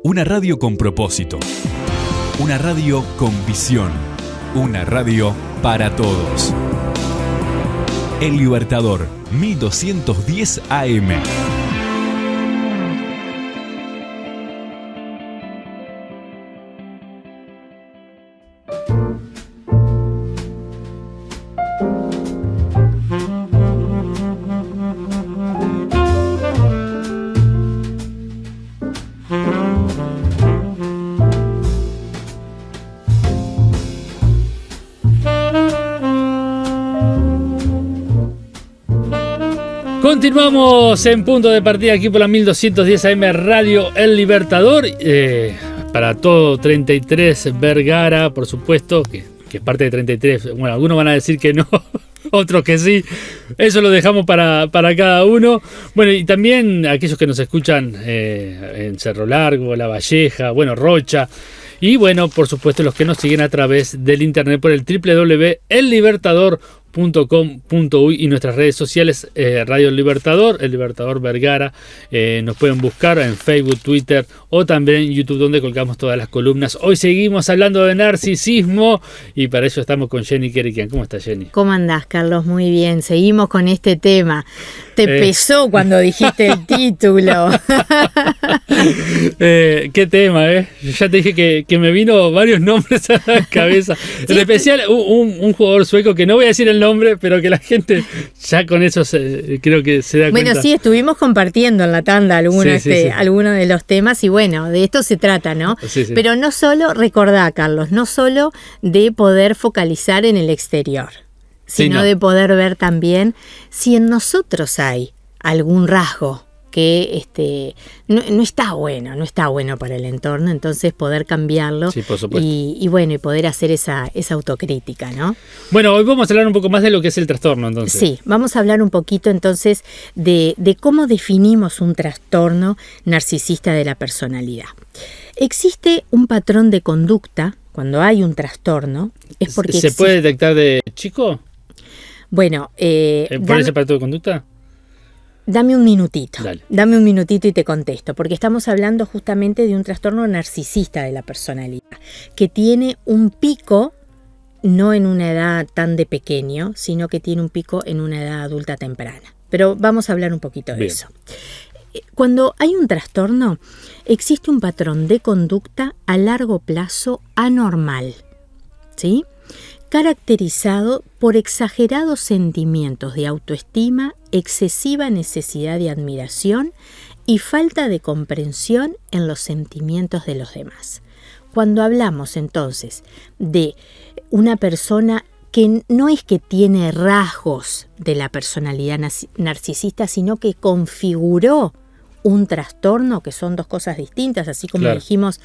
Una radio con propósito. Una radio con visión. Una radio para todos. El Libertador, 1210 AM. Continuamos en punto de partida aquí por la 1210 AM Radio El Libertador. Para todo 33 Vergara, por supuesto, que es parte de 33. Bueno, algunos van a decir que no, otros que sí. Eso lo dejamos para cada uno. Bueno, y también aquellos que nos escuchan en Cerro Largo, La Valleja, bueno, Rocha. Y bueno, por supuesto, los que nos siguen a través del internet por el www.ellibertador.com.uy y nuestras redes sociales, Radio El Libertador, El Libertador Vergara. Nos pueden buscar en Facebook, Twitter o también en YouTube, donde colgamos todas las columnas. Hoy seguimos hablando de narcisismo y para eso estamos con Jenny Kerikian. ¿Cómo estás, Jenny? ¿Cómo andás, Carlos? Muy bien, seguimos con este tema. Te pesó cuando dijiste el título. Qué tema, ¿eh? Ya te dije que me vino varios nombres a la cabeza. Sí, en especial un jugador sueco que no voy a decir el nombre, pero que la gente ya con eso creo que se da cuenta. Bueno, sí, estuvimos compartiendo en la tanda algunos de los temas y bueno, de esto se trata, ¿no? Sí. Pero no solo, recordá, Carlos, no solo de poder focalizar en el exterior, sino de poder ver también si en nosotros hay algún rasgo que no está bueno para el entorno, entonces poder cambiarlo y poder hacer esa autocrítica, ¿no? Bueno, hoy vamos a hablar un poco más de lo que es el trastorno, entonces. Sí, vamos a hablar un poquito entonces de cómo definimos un trastorno narcisista de la personalidad. Existe un patrón de conducta cuando hay un trastorno, es porque ¿Se puede detectar de chico? Bueno, ¿por ese patrón de conducta? Dame un minutito y te contesto, porque estamos hablando justamente de un trastorno narcisista de la personalidad, que tiene un pico no en una edad tan de pequeño, sino que tiene un pico en una edad adulta temprana. Pero vamos a hablar un poquito de eso. Cuando hay un trastorno, existe un patrón de conducta a largo plazo anormal, ¿sí? Caracterizado por exagerados sentimientos de autoestima, excesiva necesidad de admiración y falta de comprensión en los sentimientos de los demás. Cuando hablamos entonces de una persona que no es que tiene rasgos de la personalidad narcisista, sino que configuró un trastorno, que son dos cosas distintas, así como dijimos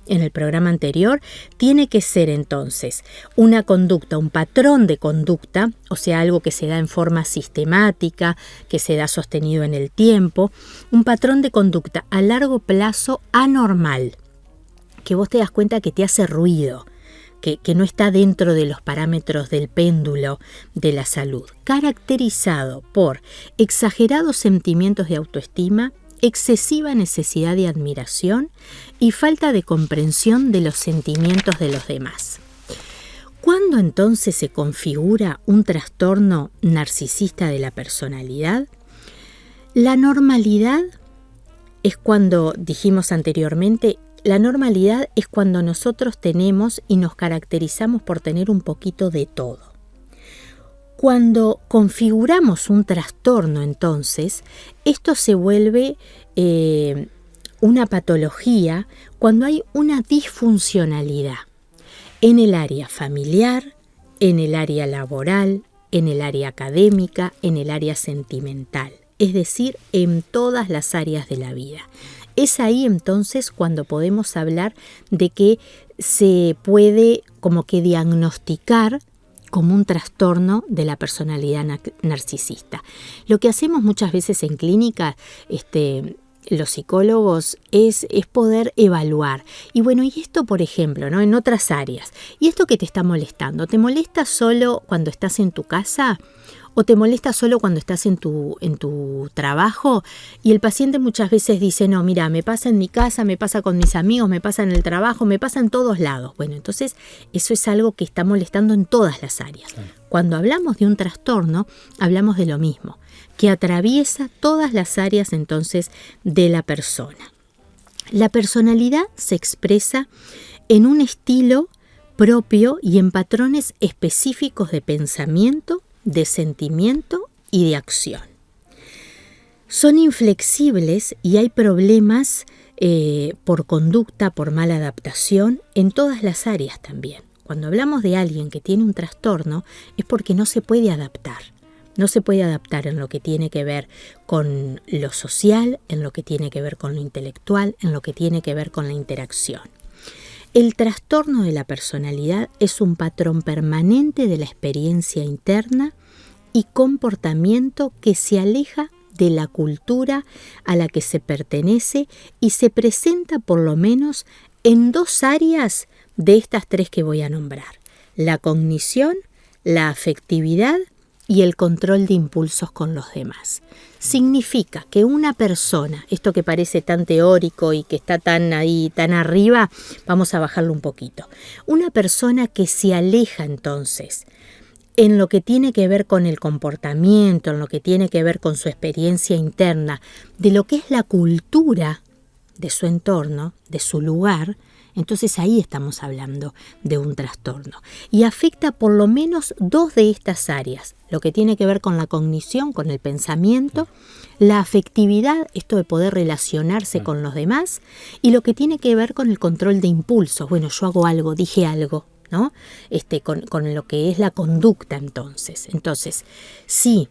en el programa anterior, tiene que ser entonces una conducta, un patrón de conducta, o sea, algo que se da en forma sistemática, que se da sostenido en el tiempo, un patrón de conducta a largo plazo anormal, que vos te das cuenta que te hace ruido, que no está dentro de los parámetros del péndulo de la salud, caracterizado por exagerados sentimientos de autoestima, excesiva necesidad de admiración y falta de comprensión de los sentimientos de los demás. ¿Cuándo entonces se configura un trastorno narcisista de la personalidad? La normalidad es cuando, dijimos anteriormente, la normalidad es cuando nosotros tenemos y nos caracterizamos por tener un poquito de todo. Cuando configuramos un trastorno, entonces, esto se vuelve una patología cuando hay una disfuncionalidad en el área familiar, en el área laboral, en el área académica, en el área sentimental, es decir, en todas las áreas de la vida. Es ahí entonces cuando podemos hablar de que se puede como que diagnosticar como un trastorno de la personalidad narcisista. Lo que hacemos muchas veces en clínica, los psicólogos, es poder evaluar. Y bueno, y esto, por ejemplo, ¿no? En otras áreas. ¿Y esto que te está molestando? ¿Te molesta solo cuando estás en tu casa? o te molesta solo cuando estás en tu trabajo, y el paciente muchas veces dice, no, mira, me pasa en mi casa, me pasa con mis amigos, me pasa en el trabajo, me pasa en todos lados. Bueno, entonces eso es algo que está molestando en todas las áreas. Claro. Cuando hablamos de un trastorno, hablamos de lo mismo, que atraviesa todas las áreas entonces de la persona. La personalidad se expresa en un estilo propio y en patrones específicos de pensamiento, de sentimiento y de acción. Son inflexibles y hay problemas por conducta, por mala adaptación, en todas las áreas también. Cuando hablamos de alguien que tiene un trastorno es porque no se puede adaptar. No se puede adaptar en lo que tiene que ver con lo social, en lo que tiene que ver con lo intelectual, en lo que tiene que ver con la interacción. El trastorno de la personalidad es un patrón permanente de la experiencia interna y comportamiento que se aleja de la cultura a la que se pertenece y se presenta por lo menos en 2 áreas de estas 3 que voy a nombrar: la cognición, la afectividad y el control de impulsos con los demás. Significa que una persona, esto que parece tan teórico y que está tan ahí, tan arriba, vamos a bajarlo un poquito. Una persona que se aleja entonces en lo que tiene que ver con el comportamiento, en lo que tiene que ver con su experiencia interna, de lo que es la cultura de su entorno, de su lugar, entonces ahí estamos hablando de un trastorno. Y afecta por lo menos 2 de estas áreas, lo que tiene que ver con la cognición, con el pensamiento, la afectividad, esto de poder relacionarse con los demás, y lo que tiene que ver con el control de impulsos. Bueno, yo hago algo, dije algo, ¿no? Con lo que es la conducta entonces. Entonces, sí,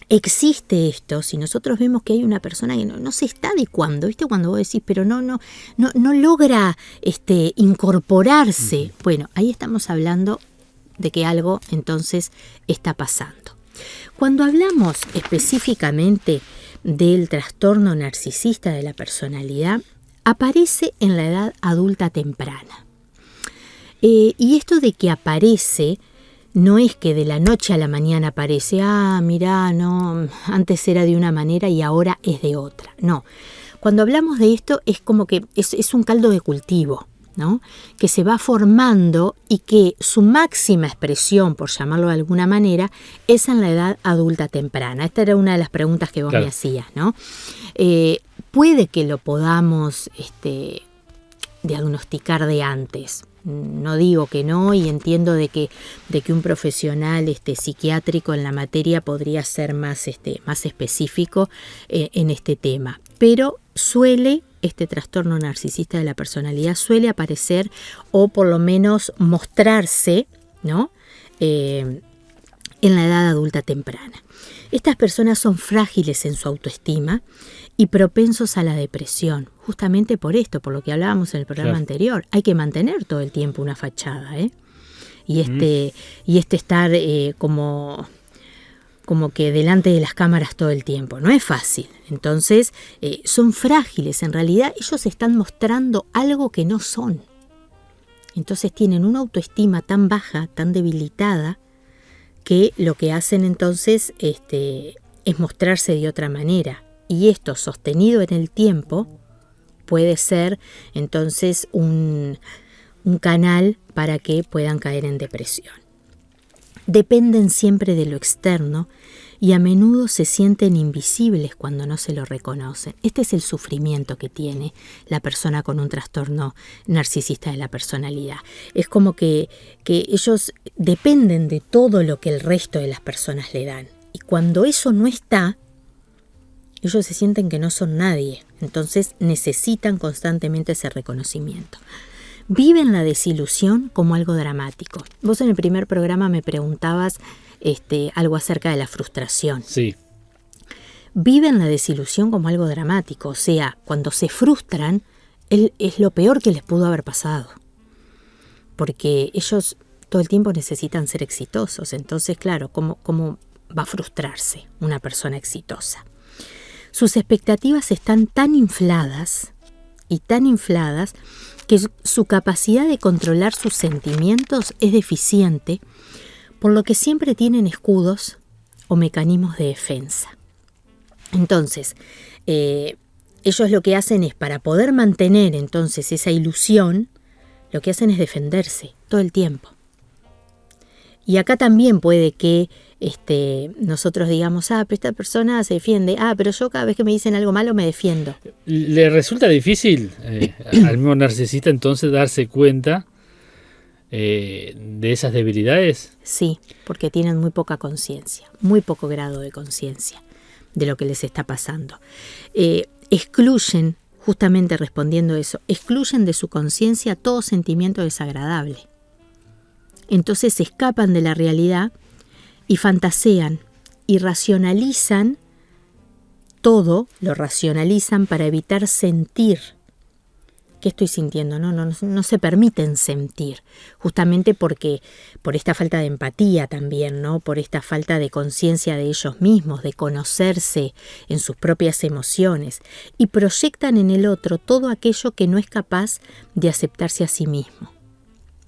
existe esto, si nosotros vemos que hay una persona que no se está adecuando, ¿viste? Cuando vos decís, pero no logra incorporarse, bueno, ahí estamos hablando de que algo entonces está pasando. Cuando hablamos específicamente del trastorno narcisista de la personalidad, aparece en la edad adulta temprana. Y esto de que aparece no es que de la noche a la mañana aparece, mirá, no, antes era de una manera y ahora es de otra. No, cuando hablamos de esto es como que es un caldo de cultivo, ¿no? Que se va formando y que su máxima expresión, por llamarlo de alguna manera, es en la edad adulta temprana. Esta era una de las preguntas que vos me hacías, ¿no? Puede que lo podamos diagnosticar de antes. No digo que no, y entiendo de que un profesional psiquiátrico en la materia podría ser más específico en este tema. Pero este trastorno narcisista de la personalidad suele aparecer o por lo menos mostrarse, ¿no? En la edad adulta temprana. Estas personas son frágiles en su autoestima y propensos a la depresión, justamente por esto, por lo que hablábamos en el programa anterior. Hay que mantener todo el tiempo una fachada, y estar como que delante de las cámaras todo el tiempo. No es fácil. Entonces, son frágiles. En realidad, ellos están mostrando algo que no son. Entonces, tienen una autoestima tan baja, tan debilitada, que lo que hacen entonces es mostrarse de otra manera. Y esto, sostenido en el tiempo, puede ser entonces un canal para que puedan caer en depresión. Dependen siempre de lo externo y a menudo se sienten invisibles cuando no se lo reconocen. Este es el sufrimiento que tiene la persona con un trastorno narcisista de la personalidad. Es como que ellos dependen de todo lo que el resto de las personas le dan. Y cuando eso no está, ellos se sienten que no son nadie. Entonces necesitan constantemente ese reconocimiento. Viven la desilusión como algo dramático. Vos en el primer programa me preguntabas algo acerca de la frustración. Sí. Viven la desilusión como algo dramático. O sea, cuando se frustran, es lo peor que les pudo haber pasado. Porque ellos todo el tiempo necesitan ser exitosos. Entonces, claro, ¿cómo va a frustrarse una persona exitosa? Sus expectativas están tan infladas que su capacidad de controlar sus sentimientos es deficiente, por lo que siempre tienen escudos o mecanismos de defensa. Entonces, ellos lo que hacen es, para poder mantener entonces esa ilusión, lo que hacen es defenderse todo el tiempo. Y acá también puede que nosotros digamos, pero esta persona se defiende, pero yo cada vez que me dicen algo malo me defiendo. ¿Le resulta difícil al mismo narcisista entonces darse cuenta de esas debilidades? Sí, porque tienen muy poca conciencia, muy poco grado de conciencia de lo que les está pasando. Excluyen, justamente respondiendo a eso, excluyen de su conciencia todo sentimiento desagradable. Entonces se escapan de la realidad y fantasean y racionalizan todo, lo racionalizan para evitar sentir. ¿Qué estoy sintiendo? No se permiten sentir, justamente porque por esta falta de empatía también, ¿no? Por esta falta de conciencia de ellos mismos, de conocerse en sus propias emociones, y proyectan en el otro todo aquello que no es capaz de aceptarse a sí mismo.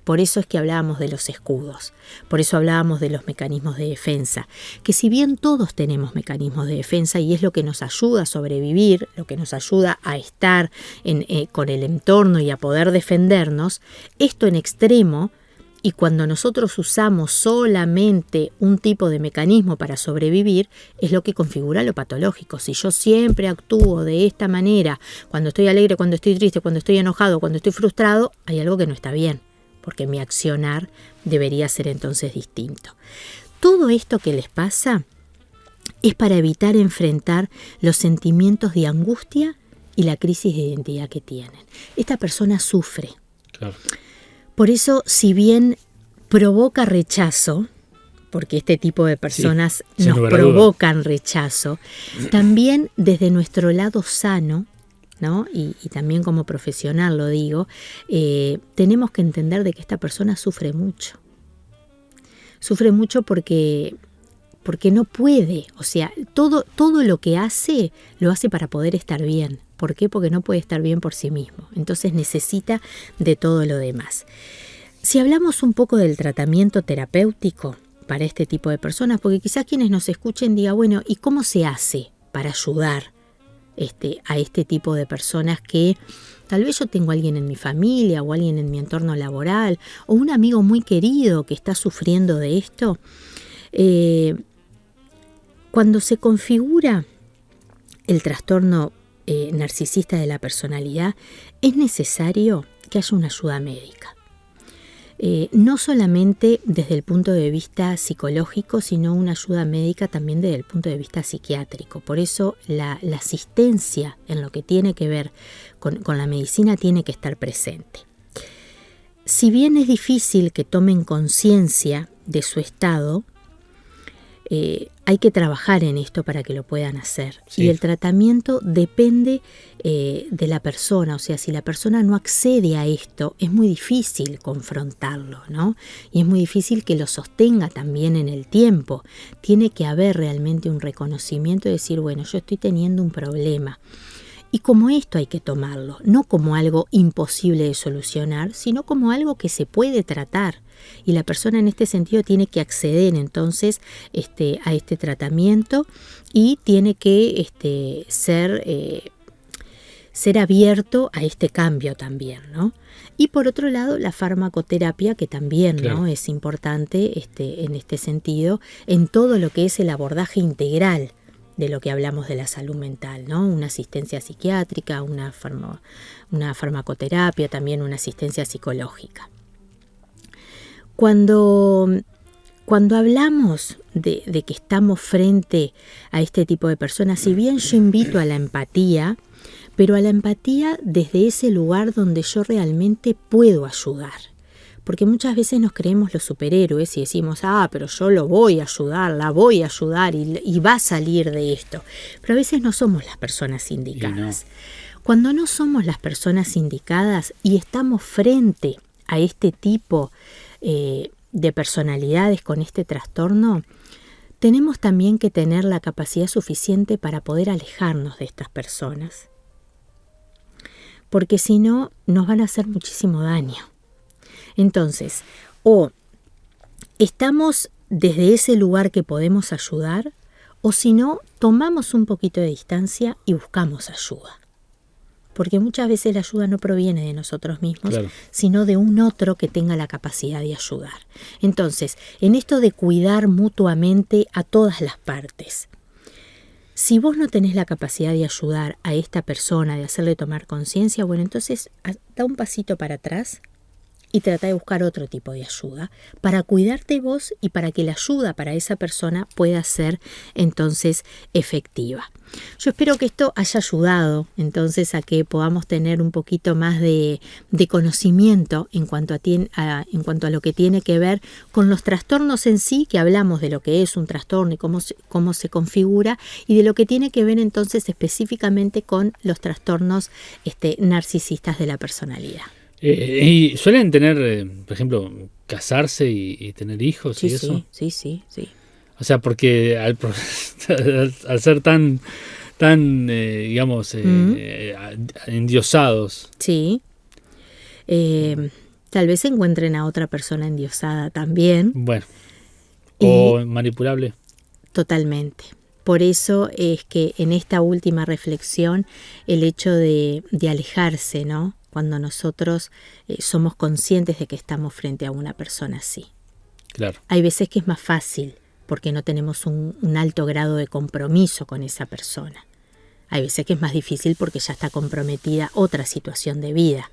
Por eso es que hablábamos de los escudos, por eso hablábamos de los mecanismos de defensa, que si bien todos tenemos mecanismos de defensa y es lo que nos ayuda a sobrevivir, lo que nos ayuda a estar con el entorno y a poder defendernos, esto en extremo, y cuando nosotros usamos solamente un tipo de mecanismo para sobrevivir, es lo que configura lo patológico. Si yo siempre actúo de esta manera, cuando estoy alegre, cuando estoy triste, cuando estoy enojado, cuando estoy frustrado, hay algo que no está bien, porque mi accionar debería ser entonces distinto. Todo esto que les pasa es para evitar enfrentar los sentimientos de angustia y la crisis de identidad que tienen. Esta persona sufre. Claro. Por eso, si bien provoca rechazo, porque este tipo de personas nos provocan rechazo, también desde nuestro lado sano, ¿no? Y también como profesional lo digo, tenemos que entender de que esta persona sufre mucho. Sufre mucho porque no puede, o sea, todo lo que hace, lo hace para poder estar bien. ¿Por qué? Porque no puede estar bien por sí mismo. Entonces necesita de todo lo demás. Si hablamos un poco del tratamiento terapéutico para este tipo de personas, porque quizás quienes nos escuchen digan, bueno, ¿y cómo se hace para ayudar a este tipo de personas que tal vez yo tengo a alguien en mi familia o alguien en mi entorno laboral o un amigo muy querido que está sufriendo de esto? Cuando se configura el trastorno narcisista de la personalidad, es necesario que haya una ayuda médica. No solamente desde el punto de vista psicológico, sino una ayuda médica también desde el punto de vista psiquiátrico. Por eso la asistencia en lo que tiene que ver con la medicina tiene que estar presente. Si bien es difícil que tomen conciencia de su estado, hay que trabajar en esto para que lo puedan hacer. Sí. Y el tratamiento depende de la persona. O sea, si la persona no accede a esto, es muy difícil confrontarlo, ¿no? Y es muy difícil que lo sostenga también en el tiempo. Tiene que haber realmente un reconocimiento y decir, bueno, yo estoy teniendo un problema. Y como esto hay que tomarlo, no como algo imposible de solucionar, sino como algo que se puede tratar. Y la persona en este sentido tiene que acceder entonces a este tratamiento y tiene que ser abierto a este cambio también, ¿no? Y por otro lado, la farmacoterapia, que también, claro, ¿no?, es importante en este sentido, en todo lo que es el abordaje integral de lo que hablamos de la salud mental, ¿no? Una asistencia psiquiátrica, una farmacoterapia, también una asistencia psicológica. Cuando hablamos de que estamos frente a este tipo de personas, si bien yo invito a la empatía, pero a la empatía desde ese lugar donde yo realmente puedo ayudar. Porque muchas veces nos creemos los superhéroes y decimos, pero yo lo voy a ayudar, la voy a ayudar y va a salir de esto. Pero a veces no somos las personas indicadas. No. Cuando no somos las personas indicadas y estamos frente a este tipo de personalidades con este trastorno, tenemos también que tener la capacidad suficiente para poder alejarnos de estas personas. Porque si no, nos van a hacer muchísimo daño. Entonces, o estamos desde ese lugar que podemos ayudar, o si no, tomamos un poquito de distancia y buscamos ayuda. Porque muchas veces la ayuda no proviene de nosotros mismos, claro, sino de un otro que tenga la capacidad de ayudar. Entonces, en esto de cuidar mutuamente a todas las partes, si vos no tenés la capacidad de ayudar a esta persona, de hacerle tomar conciencia, bueno, entonces da un pasito para atrás y trata de buscar otro tipo de ayuda para cuidarte vos y para que la ayuda para esa persona pueda ser entonces efectiva. Yo espero que esto haya ayudado entonces a que podamos tener un poquito más de conocimiento en cuanto a lo que tiene que ver con los trastornos en sí, que hablamos de lo que es un trastorno y cómo se configura, y de lo que tiene que ver entonces específicamente con los trastornos narcisistas de la personalidad. ¿Y suelen tener, por ejemplo, casarse y tener hijos? Sí, y eso? Sí. O sea, porque al ser tan digamos, endiosados. Sí. Tal vez encuentren a otra persona endiosada también. Bueno. O manipulable. Totalmente. Por eso es que en esta última reflexión, el hecho de alejarse, ¿no? Cuando nosotros somos conscientes de que estamos frente a una persona así. Claro. Hay veces que es más fácil porque no tenemos un alto grado de compromiso con esa persona. Hay veces que es más difícil porque ya está comprometida otra situación de vida.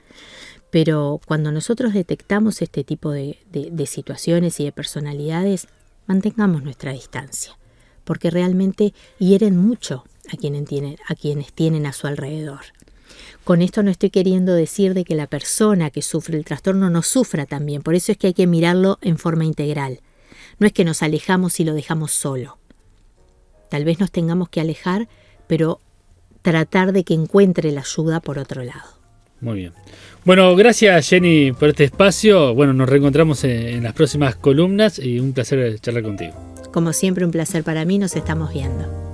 Pero cuando nosotros detectamos este tipo de situaciones y de personalidades, mantengamos nuestra distancia, porque realmente hieren mucho a quienes tienen a su alrededor. Con esto no estoy queriendo decir de que la persona que sufre el trastorno no sufra también, por eso es que hay que mirarlo en forma integral. No es que nos alejamos y lo dejamos solo. Tal vez nos tengamos que alejar, pero tratar de que encuentre la ayuda por otro lado. Muy bien. Bueno, gracias Jenny por este espacio. Bueno, nos reencontramos en las próximas columnas y un placer charlar contigo. Como siempre, un placer para mí, nos estamos viendo.